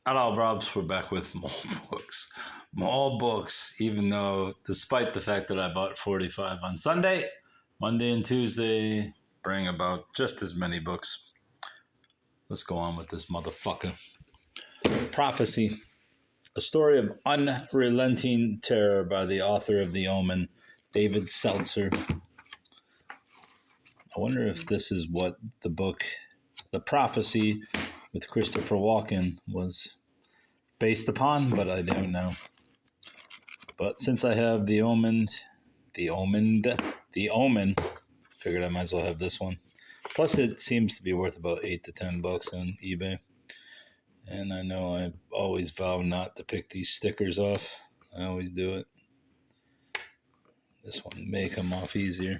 Hello, Robs. We're back with more books. More books, even though, despite the fact that I bought 45 on Sunday, Monday and Tuesday bring about just as many books. Let's go on with this motherfucker. Prophecy, a story of unrelenting terror by the author of The Omen, David Seltzer. I wonder if this is what the book, The Prophecy, with Christopher Walken was based upon, but I don't know. But since I have The Omen, figured I might as well have this one. Plus, it seems to be worth about $8 to $10 on eBay. And I know I always vow not to pick these stickers off. I always do it. This one may come off easier.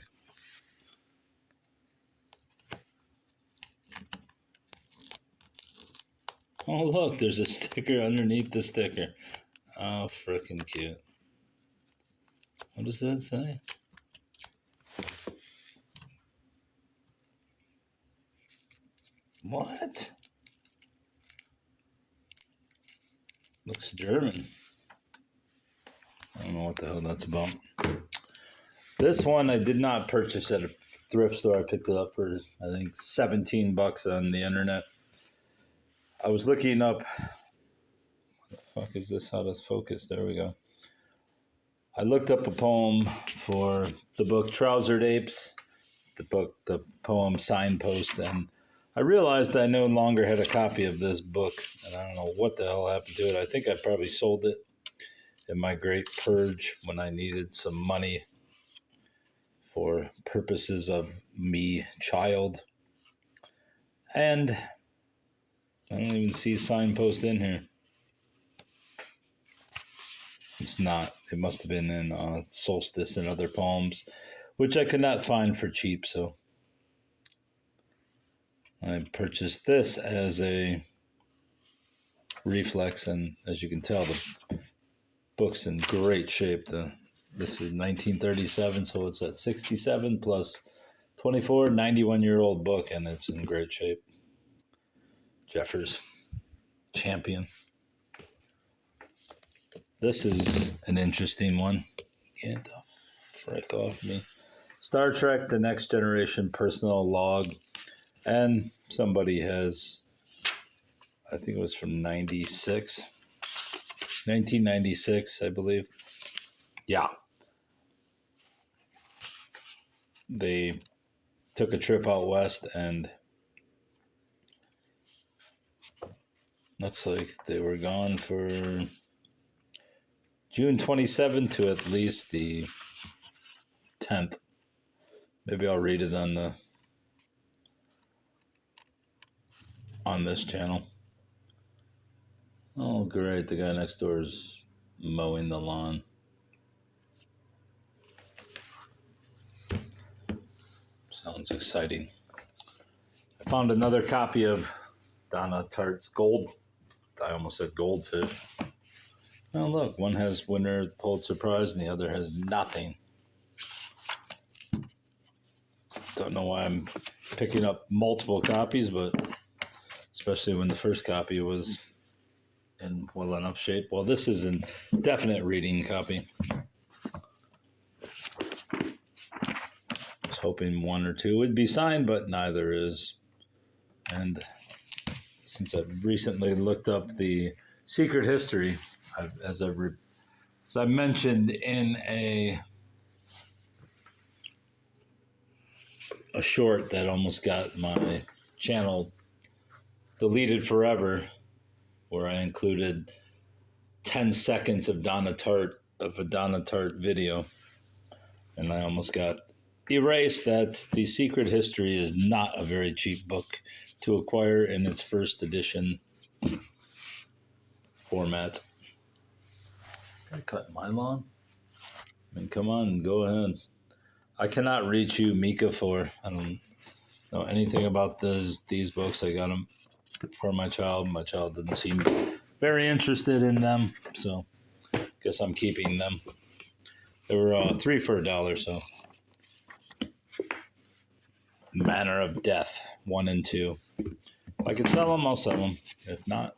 Oh, look, there's a sticker underneath the sticker. Oh, freaking cute. What does that say? What? Looks German. I don't know what the hell that's about. This one I did not purchase at a thrift store. I picked it up for, I think, $17 on the internet. I was looking up, what the fuck is this? How does focus? There we go. I looked up a poem for the book Trousered Apes, the poem Signpost, and I realized I no longer had a copy of this book, and I don't know what the hell happened to it. I think I probably sold it in my great purge when I needed some money for purposes of me child. And I don't even see Signpost in here. It's not. It must have been in Solstice and Other Poems, which I could not find for cheap, so I purchased this as a reflex, and as you can tell, the book's in great shape. This is 1937, so it's at 67 plus 24, 91-year-old book, and it's in great shape. Jeffers, champion. This is an interesting one. Get the frick off me. Star Trek: The Next Generation personal log. And somebody has, I think it was from 1996, I believe. Yeah. They took a trip out west and looks like they were gone for June 27th to at least the 10th. Maybe I'll read it on this channel. Oh, great. The guy next door is mowing the lawn. Sounds exciting. I found another copy of Donna Tartt's I almost said Goldfish. Oh, look. One has winner Pulitzer Prize and the other has nothing. Don't know why I'm picking up multiple copies, but especially when the first copy was in well enough shape. Well, this is a definite reading copy. I was hoping one or two would be signed, but neither is. And since I've recently looked up the secret history, as I mentioned in a short that almost got my channel deleted forever, where I included 10 seconds of a Donna Tartt video, and I almost got erased, that The Secret History is not a very cheap book to acquire in its first edition format. Can I cut my lawn? I mean, come on, go ahead. I cannot reach you, Mika, I don't know anything about these books. I got them for my child. My child didn't seem very interested in them, so guess I'm keeping them. They were 3 for $1, so Manner of Death 1 and 2. If I can sell them, I'll sell them. If not,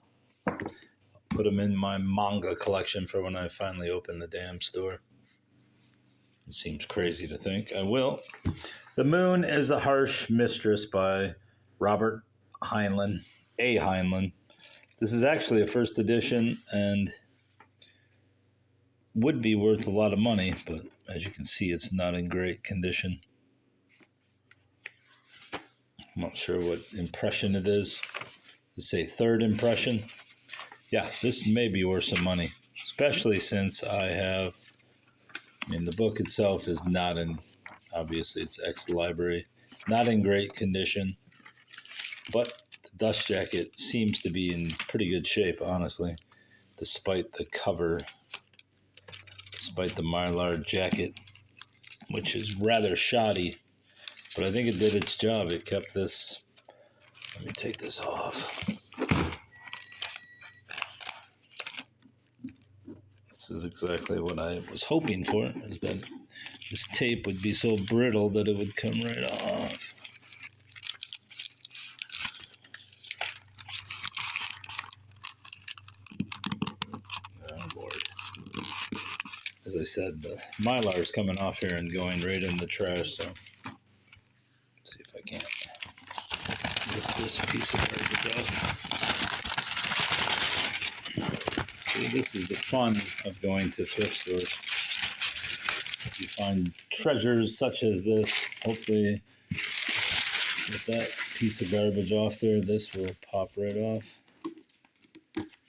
put them in my manga collection for when I finally open the damn store. It seems crazy to think. I will. The Moon is a Harsh Mistress by Robert Heinlein. A. Heinlein. This is actually a first edition and would be worth a lot of money, but as you can see, it's not in great condition. I'm not sure what impression it is. Let's say third impression. Yeah, this may be worth some money, especially since the book itself is not in, obviously it's ex-library, not in great condition, but the dust jacket seems to be in pretty good shape, honestly, despite the cover, despite the Mylar jacket, which is rather shoddy, but I think it did its job. It kept this, let me take this off. This is exactly what I was hoping for, is that this tape would be so brittle that it would come right off. Oh, Lord. As I said, the Mylar is coming off here and going right in the trash, so let's see if I can't lift this piece of garbage off. See, this is the fun of going to thrift stores. You find treasures such as this. Hopefully, with that piece of garbage off there, this will pop right off.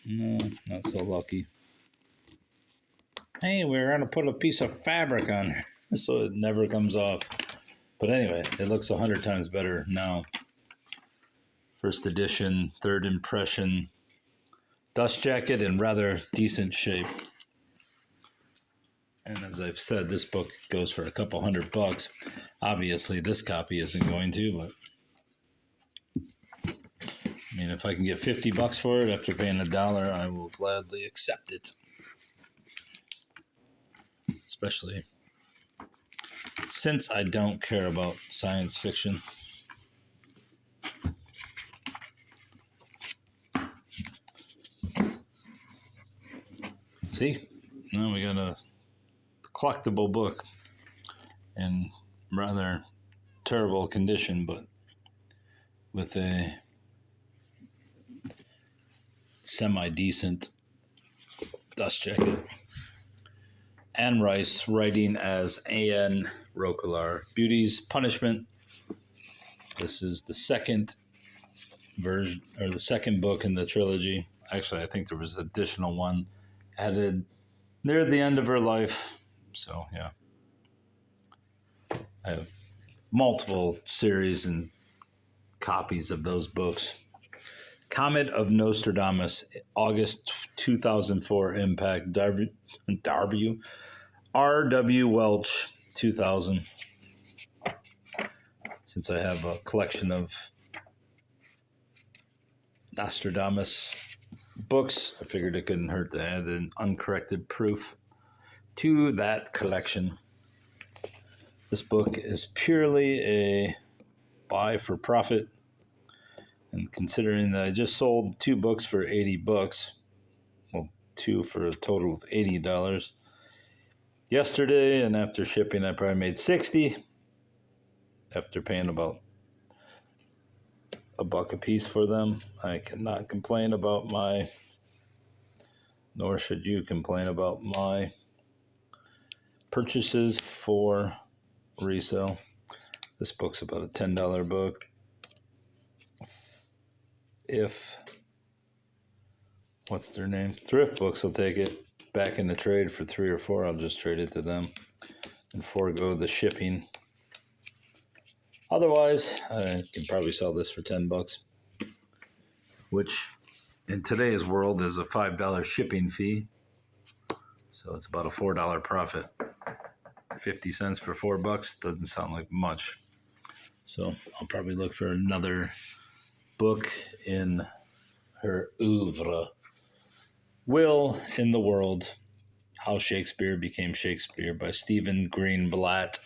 No, not so lucky. Hey, we're going to put a piece of fabric on here so it never comes off. But anyway, it looks 100 times better now. First edition, third impression, dust jacket in rather decent shape. And as I've said, this book goes for a couple $100. Obviously, this copy isn't going to, but I mean, if I can get $50 for it after paying $1, I will gladly accept it. Especially since I don't care about science fiction. See, now we got a collectible book in rather terrible condition, but with a semi-decent dust jacket. Anne Rice writing as A.N. Roquelaure. Beauty's Punishment. This is the second version, or the second book in the trilogy. Actually, I think there was an additional one added near the end of her life. So, yeah. I have multiple series and copies of those books. Comet of Nostradamus, August 2004 Impact, R.W. Welch, 2000. Since I have a collection of Nostradamus books, I figured it couldn't hurt to add an uncorrected proof to that collection. This book is purely a buy for profit. And considering that I just sold 2 books for $80, well, 2 for a total of $80 yesterday, and after shipping, I probably made $60 after paying about $1 a piece for them. I cannot complain about nor should you complain about my purchases for resale. This book's about a $10 book. If, what's their name? Thrift Books will take it back in the trade for 3 or 4. I'll just trade it to them and forego the shipping. Otherwise, I can probably sell this for $10, which in today's world is a $5 shipping fee. So it's about a $4 profit. 50 cents for $4 doesn't sound like much. So I'll probably look for another book in her oeuvre. Will in the World, How Shakespeare Became Shakespeare by Stephen Greenblatt.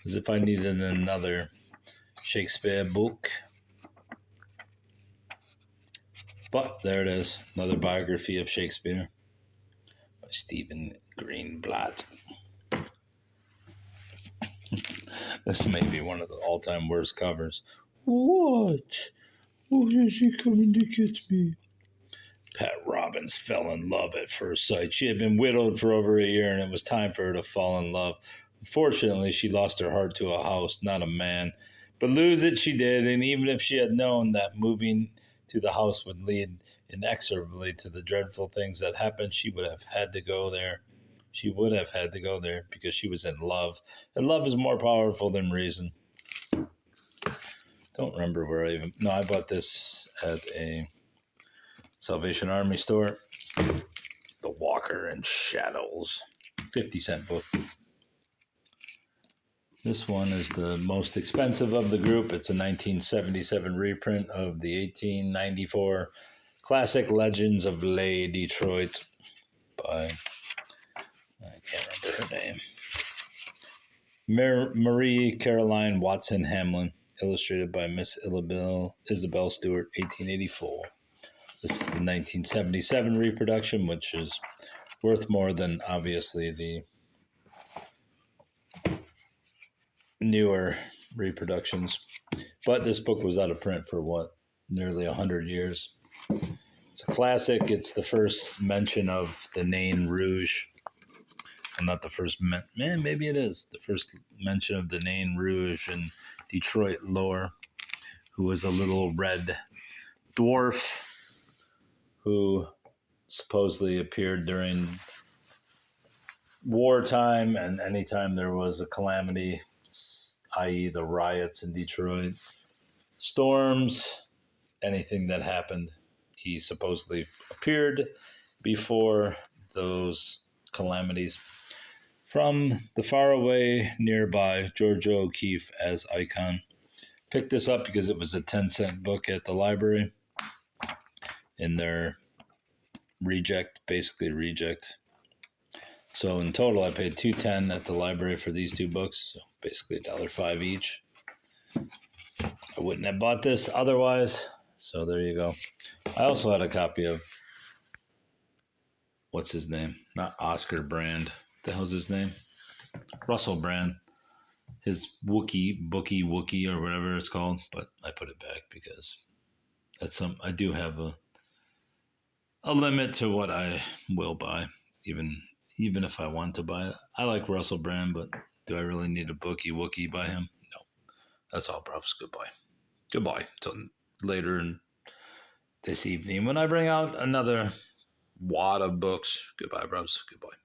As if I needed another Shakespeare book. But there it is, another biography of Shakespeare by Stephen Greenblatt. This may be one of the all-time worst covers. What? Oh, is she coming to get me? Pat Robbins fell in love at first sight. She had been widowed for over a year, and it was time for her to fall in love. Unfortunately, she lost her heart to a house, not a man. But lose it she did, and even if she had known that moving to the house would lead inexorably to the dreadful things that happened, she would have had to go there. She would have had to go there because she was in love. And love is more powerful than reason. Don't remember where I even... No, I bought this at a Salvation Army store. The Walker and Shadows. 50-cent book. This one is the most expensive of the group. It's a 1977 reprint of the 1894 classic Legends of Lay Detroit by... I can't remember her name. Marie Caroline Watson Hamlin. Illustrated by Miss Isabel Stewart, 1884. This is the 1977 reproduction, which is worth more than, obviously, the newer reproductions. But this book was out of print for, nearly 100 years. It's a classic. It's the first mention of the Nain Rouge. And not the first, maybe it is. The first mention of the Nain Rouge in Detroit lore, who was a little red dwarf who supposedly appeared during wartime and anytime there was a calamity, i.e. the riots in Detroit, storms, anything that happened, he supposedly appeared before those calamities. From the faraway nearby Georgia O'Keeffe as icon. Picked this up because it was a 10-cent book at the library in their reject. So in total, I paid $2.10 at the library for these two books. So basically $1.05 each. I wouldn't have bought this otherwise. So there you go. I also had a copy of, what's his name? Not Oscar Brand. What the hell's his name? Russell Brand. His Wookie, or whatever it's called. But I put it back because I do have a limit to what I will buy, even if I want to buy it. I like Russell Brand, but do I really need a Wookie by him? No. That's all, bros. Goodbye. Till later in this evening when I bring out another wad of books. Goodbye, bros. Goodbye.